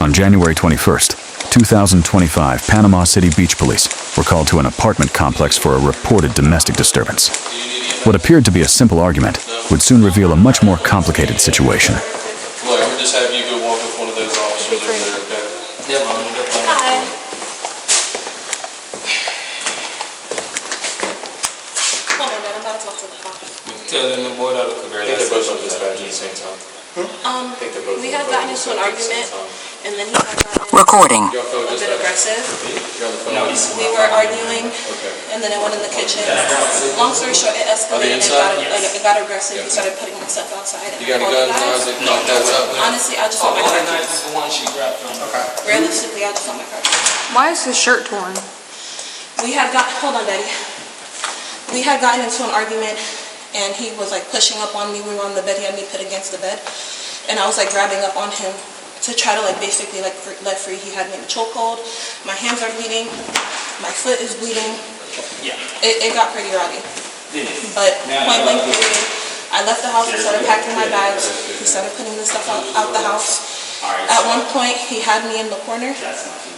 On January 21st, 2025, Panama City Beach Police were called to an apartment complex for a reported domestic disturbance. What appeared to be a simple argument would soon reveal a much more complicated situation. Look, I'm gonna just have you go walk with one of those officers over there, okay? Yeah, Mom. Hi. Hold on, Dad. I'm about to talk to the cop. Tell them the boy that look very nice. They're both on dispatch at the same time. We had gotten into an argument, and then he had gotten Recording. a bit aggressive. We were arguing, and then it went in the kitchen. Long story short, it escalated and it got aggressive. He started putting my stuff outside. You got a gun? No, that's up there. Honestly, I just want my car keys. This is the one she grabbed from. Realistically, I just want my car keys. Why is his shirt torn? Hold on, Daddy. We had gotten into an argument, and he was like pushing up on me. We were on the bed. He had me put against the bed, and I was like grabbing up on him to try to like basically like let free. He had me in a chokehold. My hands are bleeding. My foot is bleeding. Yeah. It got pretty rowdy. But point blank period, I left the house and started packing my bags. He started putting this stuff out the house. At one point, he had me in the corner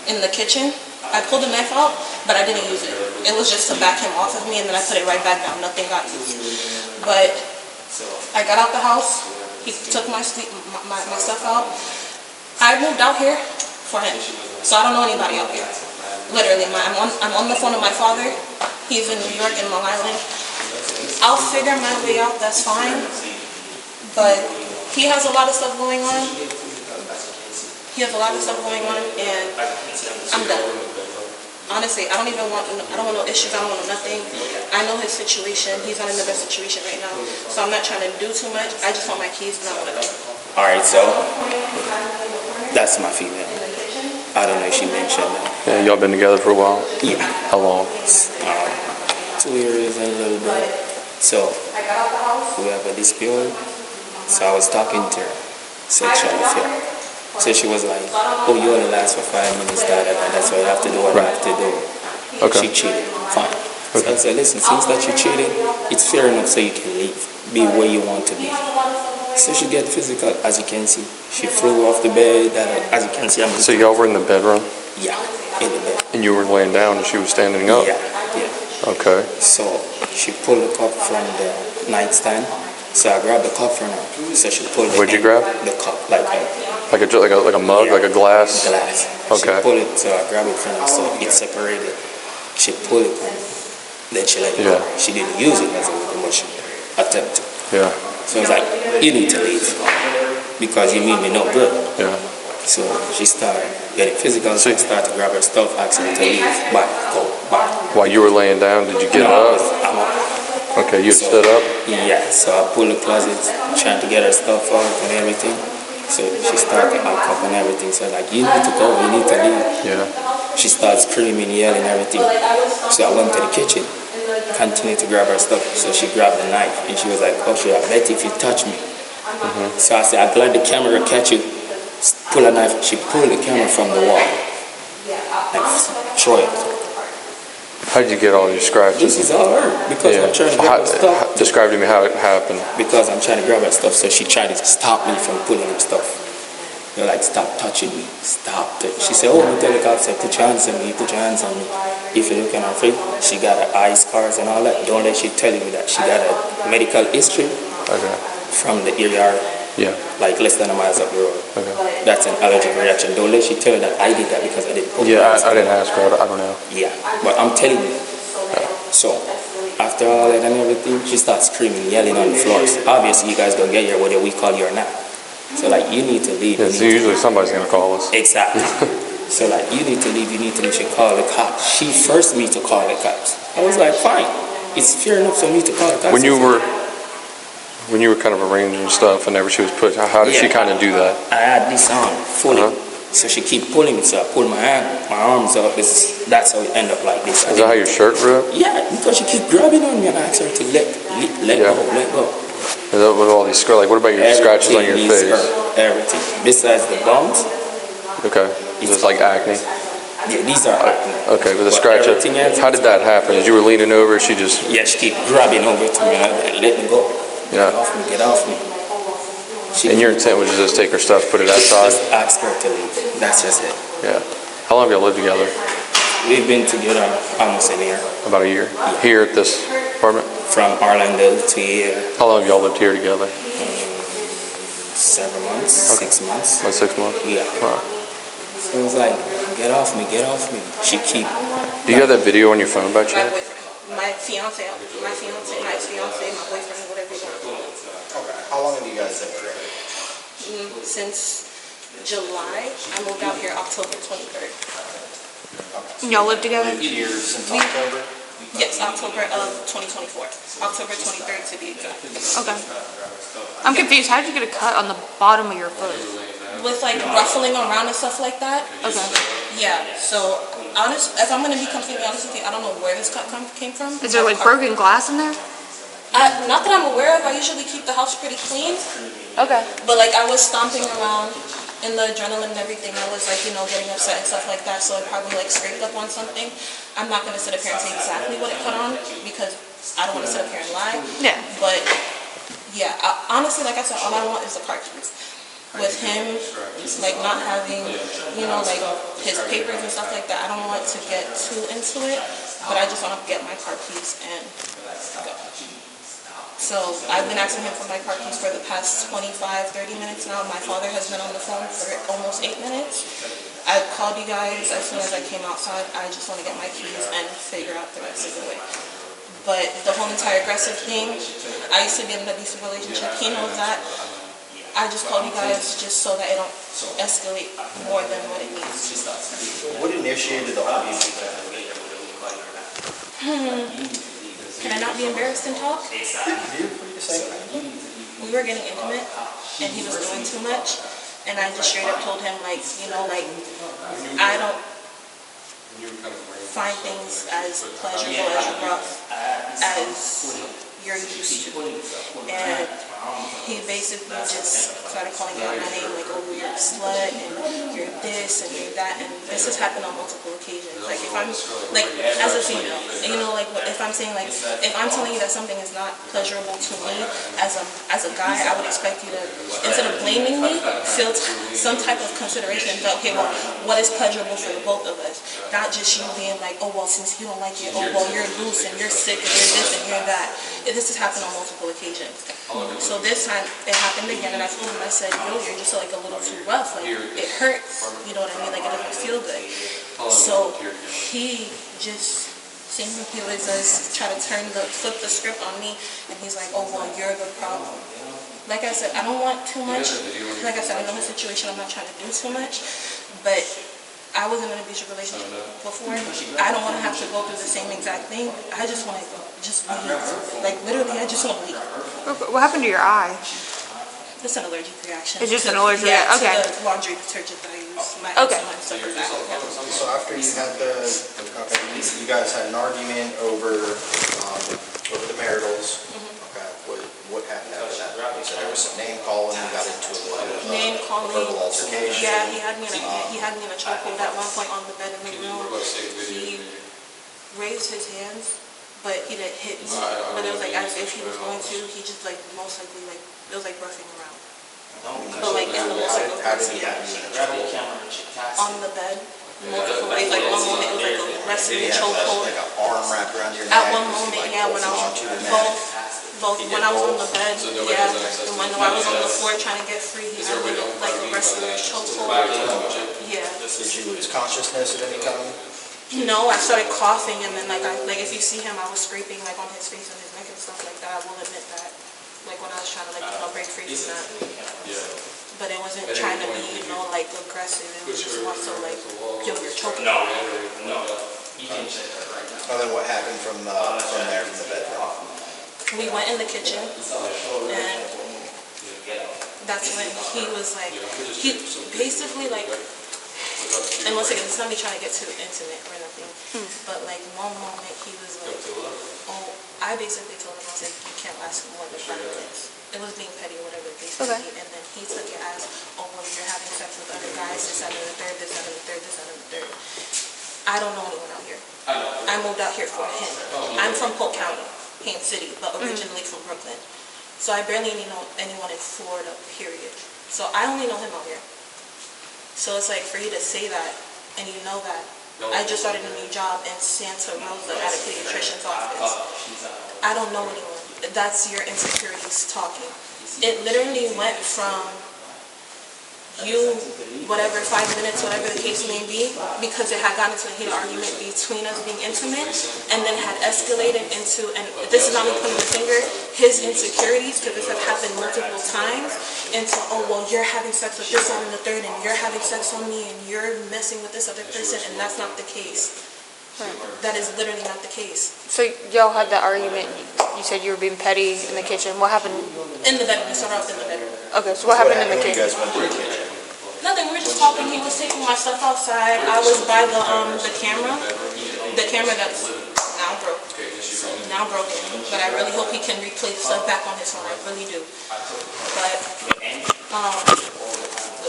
in the kitchen. I pulled a knife out, but I didn't use it. It was just to back him off of me, and then I put it right back down. Nothing got used. But I got out the house. He took my stuff out. I moved out here for him, so I don't know anybody out here. Literally, I'm on the phone with my father. He's in New York in Long Island. I'll figure my way out. That's fine. But he has a lot of stuff going on. And I'm done. Honestly, I don't want no issues. I don't want no nothing. I know his situation. He's not in the best situation right now, so I'm not trying to do too much. I just want my keys and I want to go. All right, so that's my female. I don't know if she mentioned that. Yeah, y'all been together for a while? Yeah. How long? 2 years and a little bit. So we have a dispute. So I was talking to her sexually. So she was like, "Oh, you only last for 5 minutes. That's why you have to do what I have to do." Okay. She cheated. Fine. So I said, "Listen, since that you cheated, it's fair enough so you can leave, be where you want to be." So she get physical, as you can see. She flew off the bed. As you can see, So y'all were in the bedroom? Yeah, in the bed. And you were laying down and she was standing up? Yeah. Okay. So she pulled the cup from the nightstand. So I grabbed the cup from her. So she pulled it. What'd you grab? The cup, like a mug, yeah, like a glass? Glass. Okay. She pulled it, so I grabbed it from her, so it separated. She pulled it, then she let it go. She didn't use it as a much attempt to. Yeah. So I was like, "You need to leave because you mean me no good." Yeah. So she started getting physical. So I started to grab her stuff, asking her to leave. Bye, go, bye. While you were laying down, did you get up? I'm up. Okay, you stood up? Yeah, so I pulled the closet, trying to get her stuff out and everything. So she started to act up and everything. So I was like, "You need to go, you need to leave." Yeah. She started screaming, yelling, everything. So I went to the kitchen, continued to grab her stuff. So she grabbed the knife and she was like, "Oh shit, I bet if you touch me." So I said, "I'm glad the camera catch you." Pull a knife. She pulled the camera from the wall and throw it. How did you get all your scratches? This is all her because I'm trying to grab her stuff. Describe to me how it happened. Because I'm trying to grab her stuff, so she tried to stop me from pulling her stuff. They're like, "Stop touching me, stop it." She said, "Oh, I'm tell the cops, put your hands on me, put your hands on me." If you look at her face, she got her eye scars and all that. Don't let she tell you that she got a medical history from the ER, like less than a mile up the road. Okay. That's an allergic reaction. Don't let she tell you that I did that because I didn't put I didn't ask her. I don't know. Yeah, but I'm telling you. So after all that and everything, she starts screaming, yelling on the floor. So obviously, you guys don't get here whether we call you or not. So like, you need to leave. Yeah, so usually somebody's gonna call us. Exactly. So like, you need to leave. You need to leave. She call the cops. She forced me to call the cops. I was like, fine. It's fair enough for me to call the cops. When you were kind of arranging stuff whenever she was put, how did she kind of do that? I had this on fully. So she keep pulling me, so I pull my arms up. That's how it end up like this. Is that how your shirt ripped? Yeah, because she keep grabbing on me and I asked her to let go. Is that with all these scratches? Like, what about your scratches on your face? Everything. Besides the bumps. Okay. Is this like acne? Yeah, these are acne. Okay, but the scratches. How did that happen? As you were leaning over, she just... Yeah, she keep grabbing over to me and I let me go. Yeah. Get off me. And your intent was to just take her stuff, put it outside? Just ask her to leave. That's just it. Yeah. How long have y'all lived together? We've been together almost a year. About a year? Here at this apartment? From Orlando to here, How long have y'all lived here together? 7 months, 6 months. Like 6 months? Yeah. Wow. So it was like, get off me, get off me. She keep. Do you have that video on your phone by My chance? boyfriend, my ex-fiance, my boyfriend, whatever you want to call him. Okay. How long have you guys been together? Since July, I moved out here October 23rd. Y'all live together? Years since October? Yes, October of 2024. October 23rd to be exact. Okay. I'm confused. How did you get a cut on the bottom of your foot? With like ruffling around and stuff like that. Okay. Yeah, so if I'm gonna be completely honest with you, I don't know where this cut came from. Is there like broken glass in there? Not that I'm aware of. I usually keep the house pretty clean, Okay. but like I was stomping around in the adrenaline and everything. I was like, getting upset and stuff like that, so I probably like scraped up on something. I'm not gonna sit up here and say exactly what it cut on because I don't want to sit up here and lie. Yeah. But yeah, honestly, like I said, all I want is the car keys. With him, like not having, like his papers and stuff like that, I don't want to get too into it, but I just want to get my car keys and go. So I've been asking him for my car keys for the past 25-30 minutes now. My father has been on the phone for almost 8 minutes. I called you guys as soon as I came outside. I just want to get my keys and figure out the rest of the way. But the whole entire aggressive thing, I used to be in an abusive relationship. He knows that. I just called you guys just so that it don't escalate more than what it needs. What initiated the argument? Can I not be embarrassed and talk? We were getting intimate, and he was doing too much, and I just straight up told him, like, I don't find things as pleasurable, as rough, as you're used to. And he basically just started calling out my name, like, oh, you're a slut, and you're this, and you're that, and this has happened on multiple occasions. Like, if I'm, like, as a female, if I'm saying, like, if I'm telling you that something is not pleasurable to me, as a guy, I would expect you to, instead of blaming me, feel some type of consideration, that, okay, well, what is pleasurable for the both of us? Not just you being like, oh, well, since you don't like it, oh, well, you're loose, and you're sick, and you're this, and you're that. This has happened on multiple occasions. So this time, it happened again, and I told him, I said, yo, you're just like a little too rough, like, it hurts, you know what I mean, like, it doesn't feel good. So he just, same thing he always does, try to flip the script on me, and he's like, oh, well, you're the problem. Like I said, I don't want too much. Like I said, I know his situation, I'm not trying to do too much, but I was in an abusive relationship before. I don't want to have to go through the same exact thing. I just want to just leave. Like, literally, I just want to leave. What happened to your eye? It's an allergic reaction. It's just an allergic reaction? Okay. To the laundry detergent that I use. My Okay. eczema and stuff like that. Yeah. So after you had you guys had an argument over the maritals. Okay. What happened after that? You said there was some name calling. You got into a little bit of Name calling. verbal altercation. Yeah, he had me in a chokehold at one point on the bed in the room. He raised his hands, but he didn't hit me. But it was like as if he was going to. He just like most likely like it was like roughing around. But like in the most like How did he have you in a chokehold? on the bed, multiple ways. Like one moment it was like a wrestling chokehold. Like an arm wrapped around your neck. At one moment, yeah, when I was both when I was on the bed, yeah, and when I was on the floor trying to get free, he had me like a wrestling chokehold. Yeah. Did you lose consciousness at any time? No, I started coughing, and then like if you see him, I was scraping like on his face and his neck and stuff like that. I will admit that. Like when I was trying to break free from that. But it wasn't trying to be like aggressive. It was just more so like, yo, you're choking. No. You can't say that right now. And then what happened from there, from the bedroom? We went in the kitchen, and that's when he was like, he basically like, and once again, it's not me trying to get too intimate or nothing, but like one moment he was like, oh, I basically told him, I said, you can't last more than 5 minutes. It was being petty or whatever, basically, and then he took it as, oh, well, you're having sex with other guys, this, that, and the third, this, that, and the third, this, that, and the third. I don't know anyone out here. I moved out here for him. I'm from Polk County, Haines City, but originally from Brooklyn. So I barely know anyone in Florida, period. So I only know him out here. So it's like for you to say that, and you know that. I just started a new job in Santa Rosa at a pediatrician's office. I don't know anyone. That's your insecurities talking. It literally went from you, whatever, 5 minutes, whatever the case may be, because it had gotten into a heated argument between us being intimate, and then had escalated into, and this is not me putting the finger, his insecurities, because this had happened multiple times, into, oh, well, you're having sex with this one and the third, and you're having sex on me, and you're messing with this other person, and that's not the case. That is literally not the case. So y'all had that argument. You said you were being petty in the kitchen. What happened? In the bedroom, we started off in the bedroom. Okay, so what happened in the when you kitchen? guys went to the kitchen? Nothing, we were just talking. He was taking my stuff outside. I was by the camera that's now broken. But I really hope he can replace stuff back on his phone. I really do. But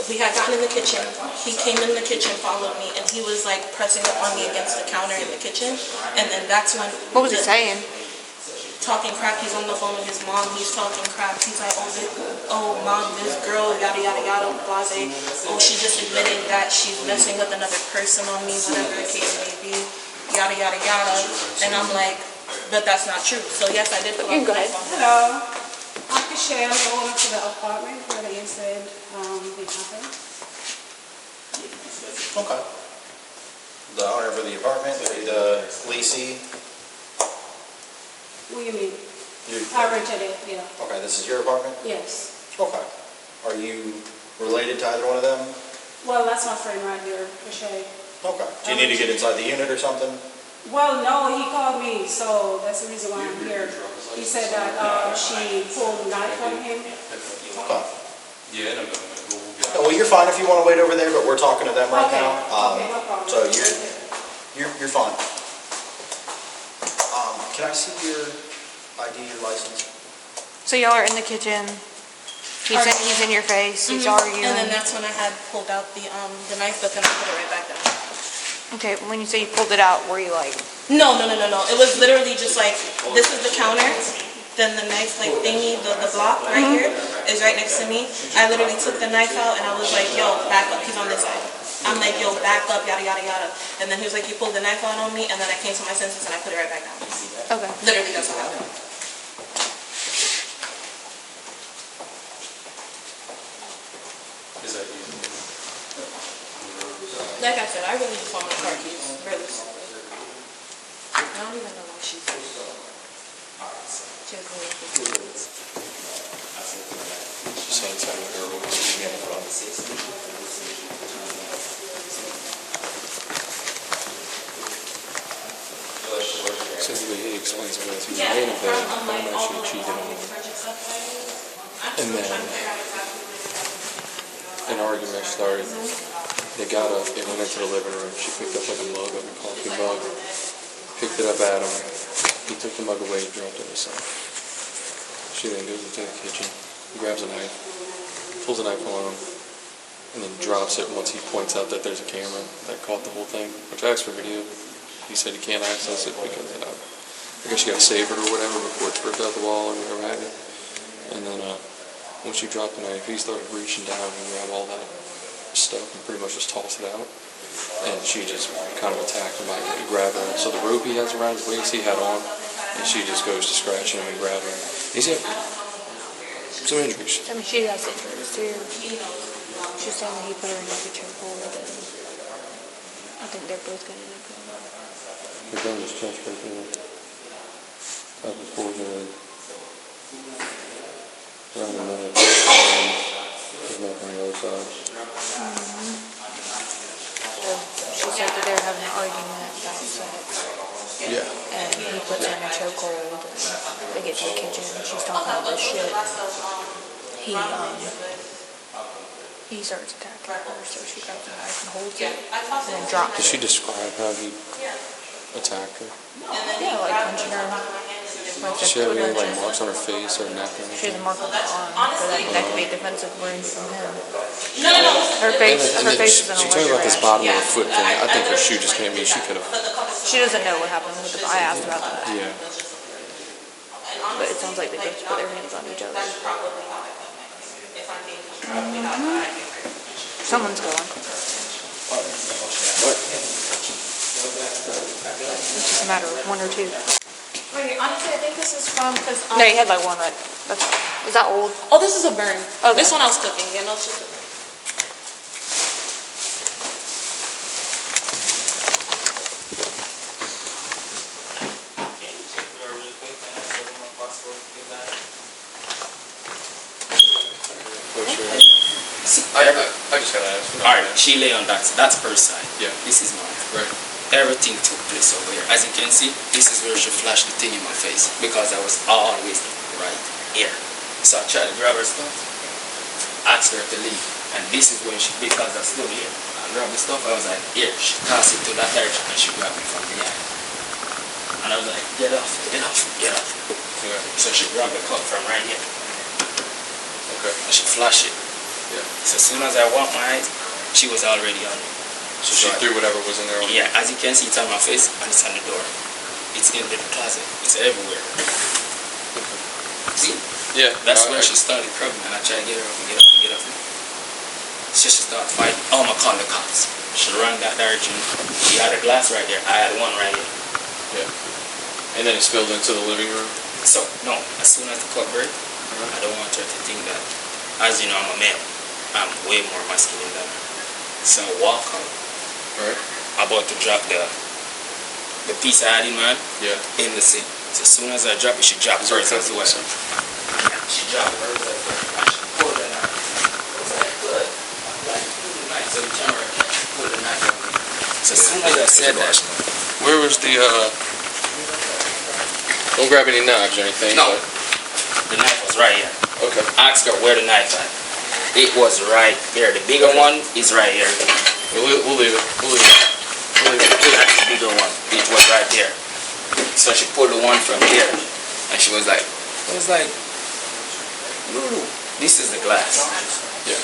we had gotten in the kitchen. He came in the kitchen, followed me, and he was like pressing up on me against the counter in the kitchen. And then that's when. What was he saying? Talking crap. He's on the phone with his mom. He's talking crap. He's like, oh mom, this girl, yada yada yada, blase. Oh, she just admitted that she's messing with another person on me, whatever the case may be, yada yada yada. And I'm like, but that's not true. So yes, I did put my knife on her. Hello. I'm Michelle, going up to the apartment where the incident happened. Okay. The owner of the apartment, the leasee. What do you mean? You- I rented it, yeah. Okay, this is your apartment? Yes. Okay. Are you related to either one of them? Well, that's my friend right here, Michelle. Okay. Do you need to get inside the unit or something? Well, no, he called me, so that's the reason why I'm here. He said that she pulled a knife from him. Okay. Well, you're fine if you want to wait over there, but we're talking to them right Okay. now. Okay, no problem. So you're fine. Can I see your ID, your license? So y'all are in the kitchen. He's in your face. He's arguing. And then that's when I had pulled out the knife, but then I put it right back down. Okay, when you say you pulled it out, were you like? No. It was literally just like, this is the counter, then the knife like thingy, the block right here is right next to me. I literally took the knife out and I was like, yo, back up, he's on this side. I'm like, yo, back up, yada yada yada. And then he was like, you pulled the knife out on me, and then I came to my senses and I put it right back down. Okay. Literally, that's what happened. Is that you? Like I said, I really just want my car keys. Really sorry. I don't even know why she's here. She has no records. Same time with her, what was she getting from? So he explains to us, he's laying in bed, found out she cheated on him. And then an argument started. They got up, they went into the living room. She picked up like a mug, like a coffee mug, picked it up at him. He took the mug away, dropped it himself. She then goes into the kitchen, grabs a knife, pulls a knife on him, and then drops it once he points out that there's a camera that caught the whole thing, which I asked for video. He said he can't access it because I guess you gotta save it or whatever before it's ripped out the wall or whatever have you. And then once you drop the knife, he started reaching down and grab all that stuff and pretty much just toss it out. And she just kind of attacked him by grabbing him. So the rope he has around his waist he had on, and she just goes to scratching him and grabbing him. He's got some injuries. I mean, she has injuries too. She's saying that he put her in like a chokehold, and I think they're both gonna end up going on. He's on his chest right there. Up his forehead. Around the neck. His neck on the other side. So she said that they were having an argument about sex. Yeah. And he puts her in a chokehold, and they get to the kitchen, and she's talking all this shit. He starts attacking her, so she grabs a knife and holds it, and then drops Did it. she describe how he attacked her? Yeah, like punching her. Like Does she have any like marks on her face or neck or She has anything? a mark on her arm, but that could be a defensive wound from him. No. Her face is in a She told me about this reaction. bottom of her foot thing. I think her shoe just came in. She could have. She doesn't know what happened with the. I asked about that. Yeah. but it sounds like they both put their hands on each other. That's probably how I cut my face. If I'm being probably how I get hurt. Someone's going. It's just a matter of one or two. Wait, honestly, I think this is from, because... No, you had like one right. Is that old? Oh, this is a burn. Okay. This one I was cooking, you know, it's just... I just gotta ask. Alright, she lay on that's her side. Yeah. This is mine. Right. Everything took place over here. As you can see, this is where she flashed the thing in my face because I was always right here. So I tried to grab her stuff, asked her to leave, and this is when she, because I stood here, I grabbed the stuff, I was like, here, she tossed it to that direction and she grabbed it from behind. And I was like, get off, get off, get off. Yeah. So she grabbed the cup from right here. Okay. And she flashed it. Yeah. So as soon as I walked my eyes, she was already on it. So she threw whatever was in there. Yeah, as you can see, it's on my face and it's on the door. It's in the closet. It's everywhere. See? Yeah. That's where she started crubbing, and I tried to get her up and get up and get up. So she started fighting. Oh, I'm gonna call the cops. She ran that direction. She had a glass right there. I had one right here. Yeah. And then it spilled into the living room. So, no, as soon as the cup break, I don't want her to think that, as you know, I'm a male. I'm way more masculine than her. So I walk out. Right. About to drop the piece I had in mind Yeah. in the sink. So as soon as I drop it, she dropped hers as well. Yeah, she dropped hers as well. And she pulled the knife. I was like, good. Like, pull the knife so the camera can pull the knife on me. So as soon as I said that, Where was the don't grab any knives or anything. no, the knife was right here. Okay. I asked her where the knife at. It was right there. The bigger one is right here. We'll leave it. We'll leave it. We'll leave it. That's the bigger one. It was right there. So she pulled the one from here, and she was like, I was like, Lulu, this is the glass. Yeah.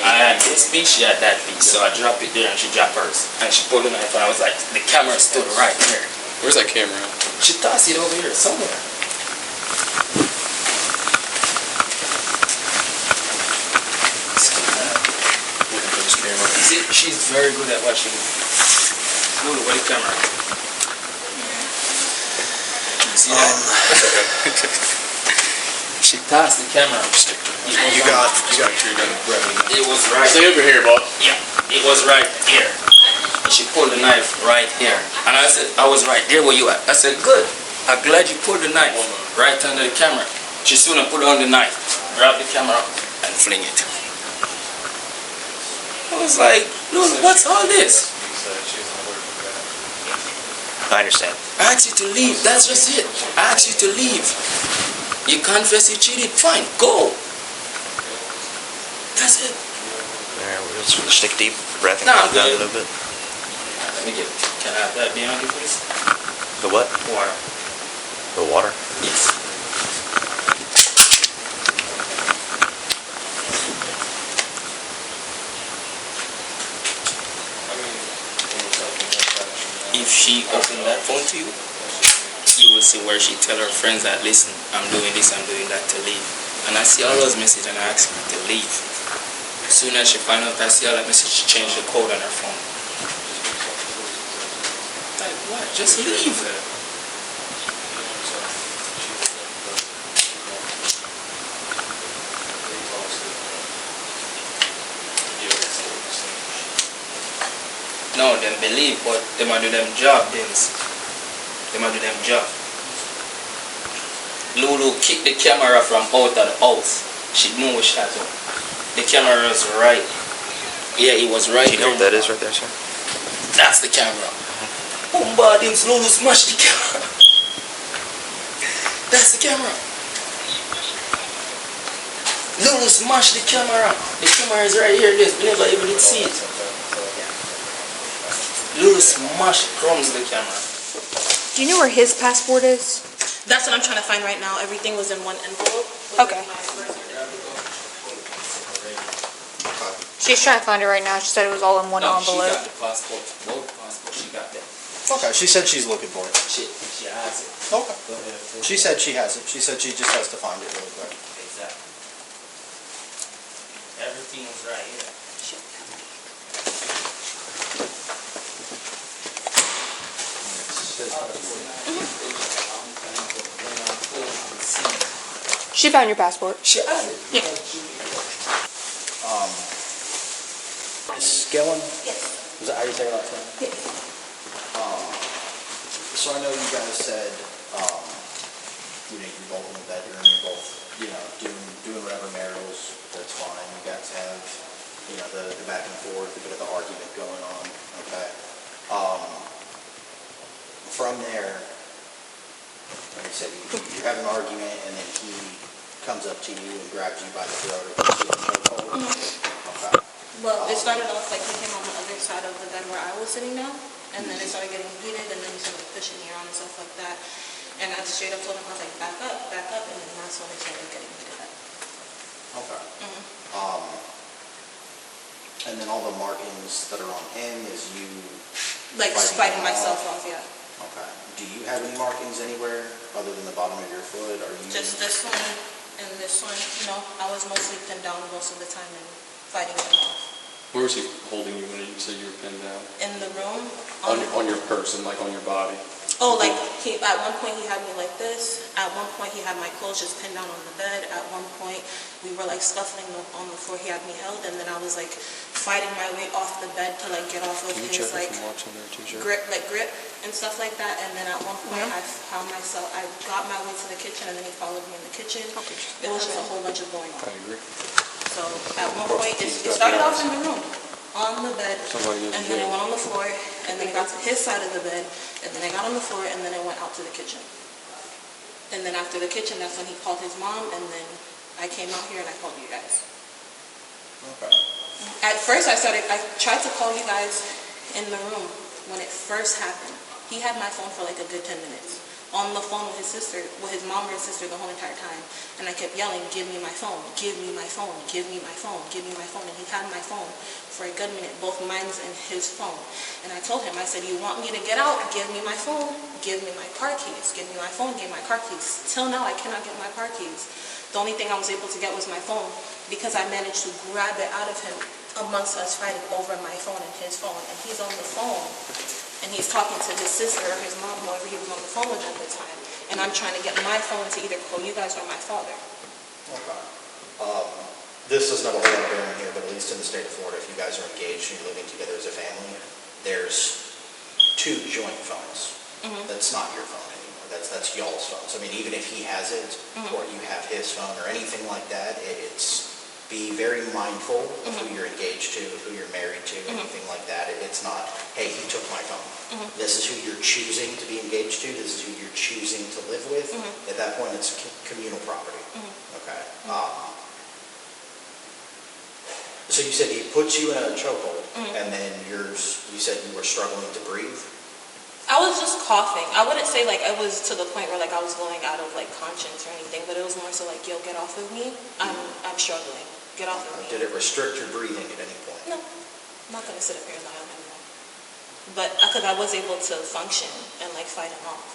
I had this piece, she had that piece. So I dropped it there, and she dropped hers. And she pulled the knife, and I was like, the camera stood right there. Where's that camera at? She tossed it over here somewhere. This camera. See, she's very good at watching. Lulu, where the camera? See that? She tossed the camera. You got it. It was right. Stay over here, boss. Yeah, it was right here. And she pulled the knife right here. And I said, I was right there where you at. I said, good. I'm glad you pulled the knife right under the camera. She soon put on the knife, grab the camera and fling it. I was like, Lulu, what's all this? I understand. I asked you to leave. That's just it. I asked you to leave. You confess you cheated. Fine, go. That's it. Alright, we'll just take a deep breath and Nah, calm down a good. little bit. Let me get. Can I have that behind you, please? The what? Water. The water? Yes. If she opened that phone to you, you will see where she tell her friends that, listen, I'm doing this, I'm doing that, to leave. And I see all those messages and I ask her to leave. As soon as she find out I see all that message, she changed the code on her phone. Like what? Just leave. No, them believe, but them a do them job, things. Them a do them job. Lulu kicked the camera from out of the house. She knew what she had to. The camera was right. Yeah, it was right. Do you know what that is right there, sir? That's the camera. Boomba things, Lulu smashed the camera. That's the camera. Lulu smashed the camera. The camera is right here. This we never even did see it. Lulu smashed crumbs the camera. Do you know where his passport is? That's what I'm trying to find right now. Everything was in one envelope. Okay. She's trying to find it right now. She said it was all in one No, envelope. she got the passport. Both passports, she got them. Okay, she said she's looking for it. She has it. Okay. Go ahead. She said she has it. She said she just has to find it really quick. Exactly. Everything is right here. She found your passport. She has it. Yeah. Miss Gillen? Yes. Is that how you say it last name? Yes. So I know you guys said, you're both in the bedroom, you're both, doing whatever marital's, that's fine. You guys have, the back and forth, a bit of the argument going on, okay? From there, like I said, you have an argument and then he comes up to you and grabs you by the throat or puts you in a chokehold. Okay. Well, it started off like he came on the other side of the bed where I was sitting down, and then it started getting heated, and then he started pushing me around and stuff like that. And I straight up told him, I was like, back up, and then that's when it started getting heated up. Okay. And then all the markings that are on him is you... Like Fighting fighting him myself off. off, yeah. Okay. Do you have any markings anywhere other than the bottom of your foot? Are you... Just this one and this one, I was mostly pinned down most of the time and fighting him off. Where was he holding you when you said you were pinned down? In the room. On your person, like on your body? Oh, like, at one point he had me like this. At one point he had my clothes just pinned down on the bed. At one point we were like scuffling on the floor. He had me held, and then I was like fighting my way off the bed to like get off of his like grip and stuff like that. And then at one point I found myself, I got my way to the kitchen, and then he followed me in the kitchen. It was just a whole bunch of going on. I agree. So at one point it started off in the room, on the bed, and then it went on the floor, and then it got to his side of the bed, and then it got on the floor, and then it went out to the kitchen. And then after the kitchen, that's when he called his mom, and then I came out here and I called you guys. Okay. At first I tried to call you guys in the room when it first happened. He had my phone for like a good 10 minutes. On the phone with his sister, with his mom or his sister the whole entire time. And I kept yelling, give me my phone, give me my phone, give me my phone, give me my phone. And he had my phone for a good minute, both mine's and his phone. And I told him, I said, you want me to get out? Give me my phone, give me my car keys, give me my phone, give me my car keys. Till now, I cannot get my car keys. The only thing I was able to get was my phone because I managed to grab it out of him amongst us fighting over my phone and his phone. And he's on the phone. And he's talking to his sister or his mom, whoever he was on the phone with at the time. And I'm trying to get my phone to either call you guys or my father. Okay. This doesn't have a whole lot of bearing here, but at least in the state of Florida, if you guys are engaged and you're living together as a family, there's 2 joint phones. That's not your phone anymore. That's y'all's phones. I mean, even if he has it, or you have his phone or anything like that, it's be very mindful of who you're engaged to, who you're married to, anything like that. It's not, hey, he took my phone. This is who you're choosing to be engaged to. This is who you're choosing to live with. At that point, it's communal property. Okay. So you said he puts you in a chokehold, and then you said you were struggling to breathe? I was just coughing. I wouldn't say like it was to the point where like I was going out of like conscience or anything, but it was more so like, yo, get off of me. I'm struggling. Get off of me. Did it restrict your breathing at any point? No, I'm not going to sit up here and lie on him. But because I was able to function and like fight him off.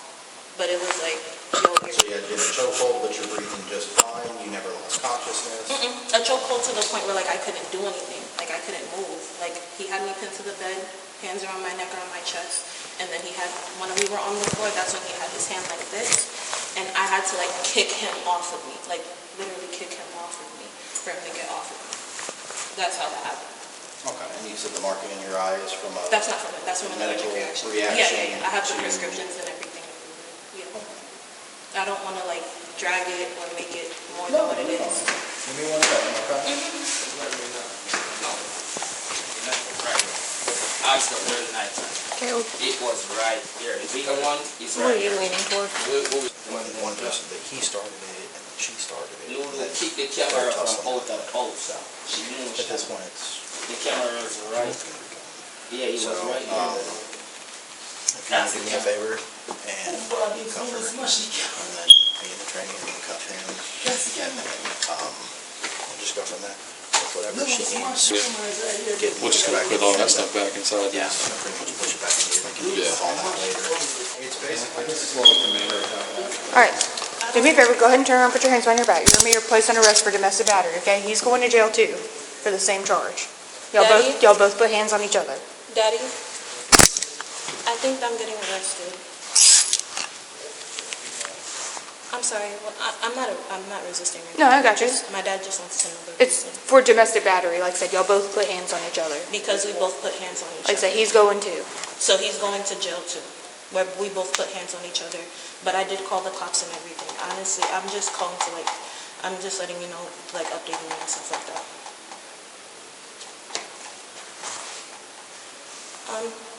But it was like, yo, So you had been in a chokehold, but you're breathing just fine. You never lost consciousness. a chokehold to the point where like I couldn't do anything. Like I couldn't move. Like he had me pinned to the bed, hands around my neck, around my chest. And then he had, when we were on the floor, that's when he had his hand like this. And I had to like kick him off of me. Like literally kick him off of me for him to get off of me. That's how that happened. Okay, and you said the marking in your eye is from a... That's not from it. That's from an allergic medical reaction. reaction I have the to- prescriptions and everything. Yeah. I don't want to like drag it or make it more than what it is. Give me 1 second, okay? Ask her very nice. Okay, It was right here. The bigger one is what are right you here. waiting for? One person that he started it, and then she started it. Lulu keep the camera from out of both. She knew At this point, it's... the camera was right. Yeah, it was right here. If you can do me a favor, and cuff her, and then me and the trainee are gonna cuff him, and then, we'll just go from there. With whatever she needs. We'll just put all that stuff back inside. Yeah, so pretty much push it back in here, we can use all that later. All right. Do me a favor, go ahead and turn around, put your hands behind your back. You're gonna be placed under arrest for domestic battery, okay? He's going to jail too, for the same charge. Daddy? Y'all both put hands on each other. Daddy, I think I'm getting arrested. I'm sorry. Well, I'm not resisting. Right No, now. I got you. My dad just wants to know the It's reason. for domestic battery. Like I said, y'all both put hands on each other. Because we both put hands on each Like I other. said, he's going too. So he's going to jail too, where we both put hands on each other. But I did call the cops and everything. Honestly, I'm just calling to I'm just letting you know, updating you and stuff like that.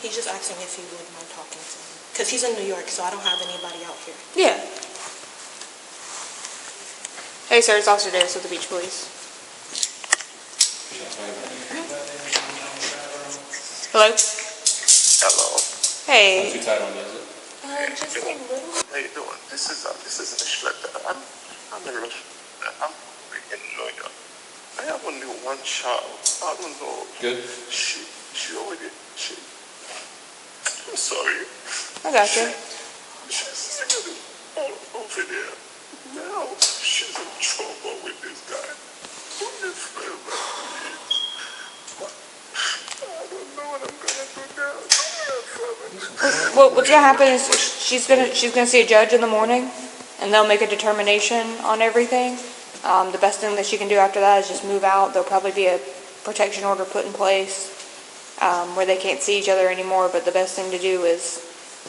He's just asking if you would mind talking to him. Because he's in New York, so I don't have anybody out here. Yeah. Hey, sir, it's Officer Davis with the Beach Police. Hello? Hello. Hey. Too tight on you, is it? Just a little. How you doing? This is Nishweta. I'm in Russia. I'm in New York. I have only one child. I don't know. Good. She I'm sorry. I got you. She's singing all over there. Now she's in trouble with this guy. Do me a favor, please. I don't know what I'm gonna do now. Do me a favor. Well, what's gonna happen is she's gonna see a judge in the morning, and they'll make a determination on everything. The best thing that she can do after that is just move out. There'll probably be a protection order put in place where they can't see each other anymore. But the best thing to do is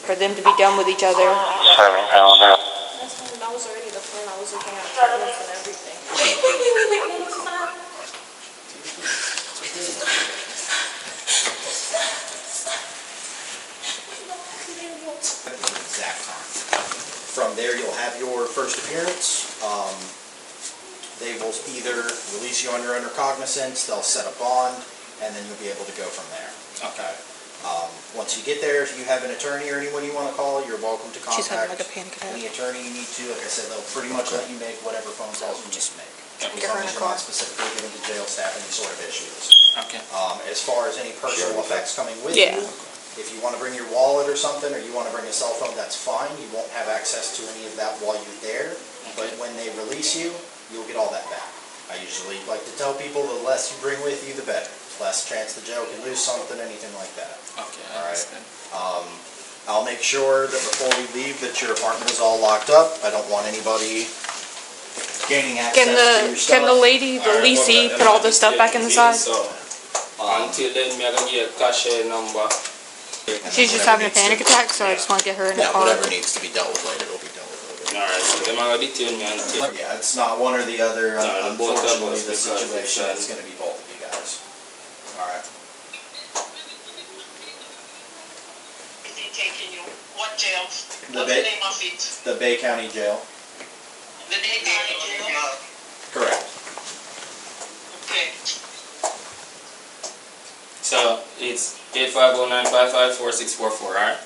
for them to be done with each other. That's fine. That was already the plan. I was looking at plans and everything. Wait. No, stop. Exact time. From there, you'll have your first appearance. They will either release you on your under cognizance, they'll set a bond, and then you'll be able to go from there. Okay. Once you get there, if you have an attorney or anyone you want to call, you're welcome to She's having contact a panic attack. any attorney you need to. Like I said, they'll pretty much let you make whatever phone calls you need to make. As Get her long in as a you're car. not specifically getting the jail staff any sort of issues. Okay. As far as any personal effects coming with Yeah. you, if you want to bring your wallet or something, or you want to bring a cell phone, that's fine. You won't have access to any of that while you're there. But when they release you, you'll get all that back. I usually like to tell people the less you bring with you, the better. Less chance the jail can lose something, anything like that. Okay. All right. I'll make sure that before we leave that your apartment is all locked up. I don't want anybody gaining access to your stuff. Can the lady, the leasee, put all the stuff back in the side? Until then, me I gonna get a cash number. She's just having a panic attack, so I just want to get her in a Yeah, car. whatever needs to be dealt with later will be dealt with later. Alright, so them are detain me until. Yeah, it's not one or the other. No, both of us, Unfortunately, the because situation it's, is going to be both of you guys. All right. Is he taking you? What jail? The What's the name of it? The Bay County Jail. The Bay County Jail? Correct. Okay. So it's 850-955-4644, alright?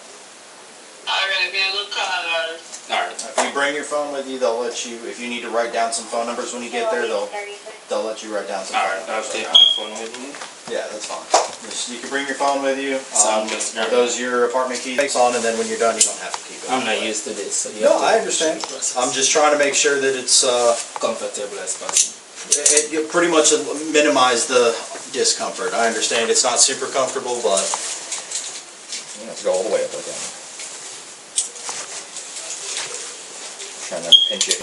Alright, be a good caller. Alright. If you bring your phone with you, they'll let you. If you need to write down some phone numbers when you get there, they'll let you write down some phone Alright, I'll numbers. take my phone with me. Yeah, that's fine. You can bring your phone with you. Sound good. Are those your apartment keys? Takes on, and then when you're done, you don't have to keep it. I'm not used to this, so you No, have to I understand. I'm just trying to make sure that it's comfortable as possible. you pretty much minimize the discomfort. I understand it's not super comfortable, but You have to go all the way up like that. Trying not to pinch it.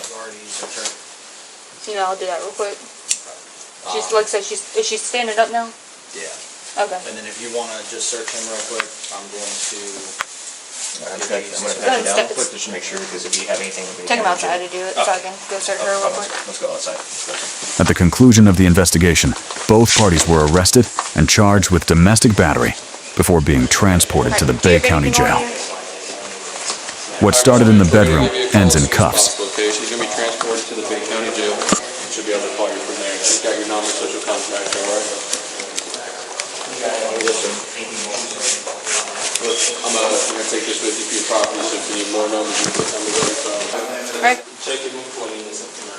You know, I'll do that real quick. She's like I said, is she standing up now? yeah. Okay. And then if you want to just search him real quick, I'm going to. I'm gonna pat you down real quick just to make sure, because if you have anything. Take him outside to do it, so I can go search her real quick. Let's go outside. At the conclusion of the investigation, both parties were arrested and charged with domestic battery before being transported to the Bay County Jail. What started in the bedroom ends in cuffs. Okay, she's gonna be transported to the Bay County Jail. She'll be able to call you from there. She's got your number, so she'll contact you, all right? I'm gonna take this with you for your property, so if you need more numbers, you can tell me where you're from. Right. Check it before you miss something. You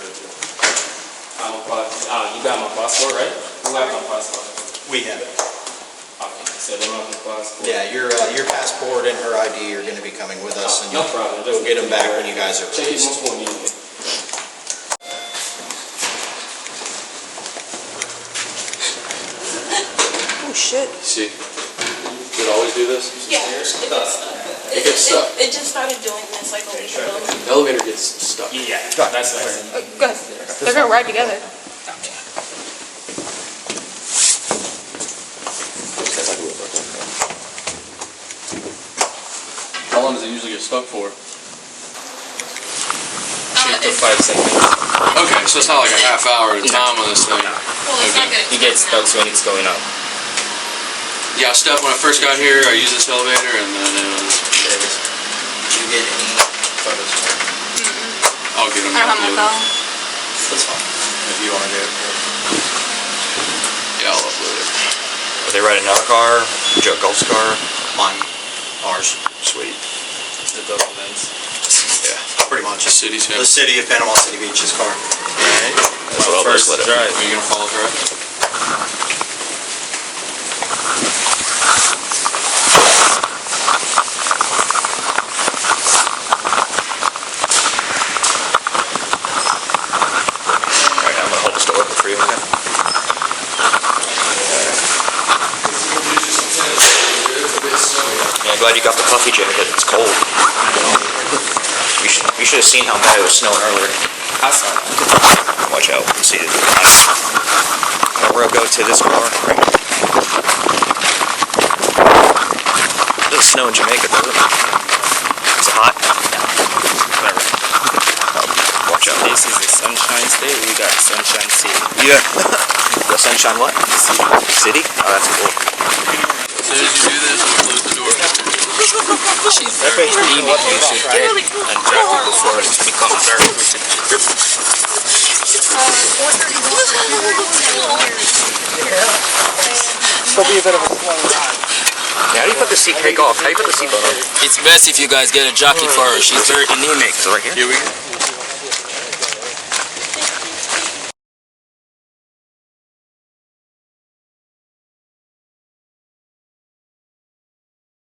got my passport, right? You have my passport. We have it. Okay. So they're not in class. Yeah, your passport and her ID are gonna be coming with us, and No problem. you'll get them back when you guys are Take it released. before me. Oh, shit. See, did it always do this? Yeah, it gets stuck. It gets stuck. It just started doing this like a week ago. The elevator gets stuck. Yeah, that's nice. Go ahead. They're gonna ride together. How long does it usually get stuck for? Shoot for 5 seconds. Okay, so it's not like a half hour at a time on this thing. Well, it's not gonna. He gets stuck when it's going up. Yeah, when I first got here, I used this elevator, and then it was. Did you get any photos of her? I'll get them. I don't have my phone. That's fine. If you wanna do it. Yeah, I'll upload it. Are they riding another car? Joe Gulf's car? Mine, ours, Sweet. The documents. yeah, pretty much. The city's The city of Panama City Beach's car. That's what I'll First let it. drive. Are you gonna follow her? Alright, I'm gonna hold this door open for you, okay? Yeah, I'm glad you got the puffy jacket. It's cold. You should have seen how bad it was snowing earlier. I saw it. Watch out. See it. We're gonna go to this car. Right. It doesn't snow in Jamaica, does it? Is it hot? Whatever. Watch out. This is the Sunshine State. We got Sunshine City. Yeah. The sunshine what? City? Oh, that's cool. As soon as you do this, we'll close the door. She's very deviation and Jackie before it's become very routine. It'll be a bit of a slow ride. Yeah, how do you put the seat? Take off. How do you put the seatbelt on? It's best if you guys get a jockey for her. She's very anemic. Is it right here? Here we go.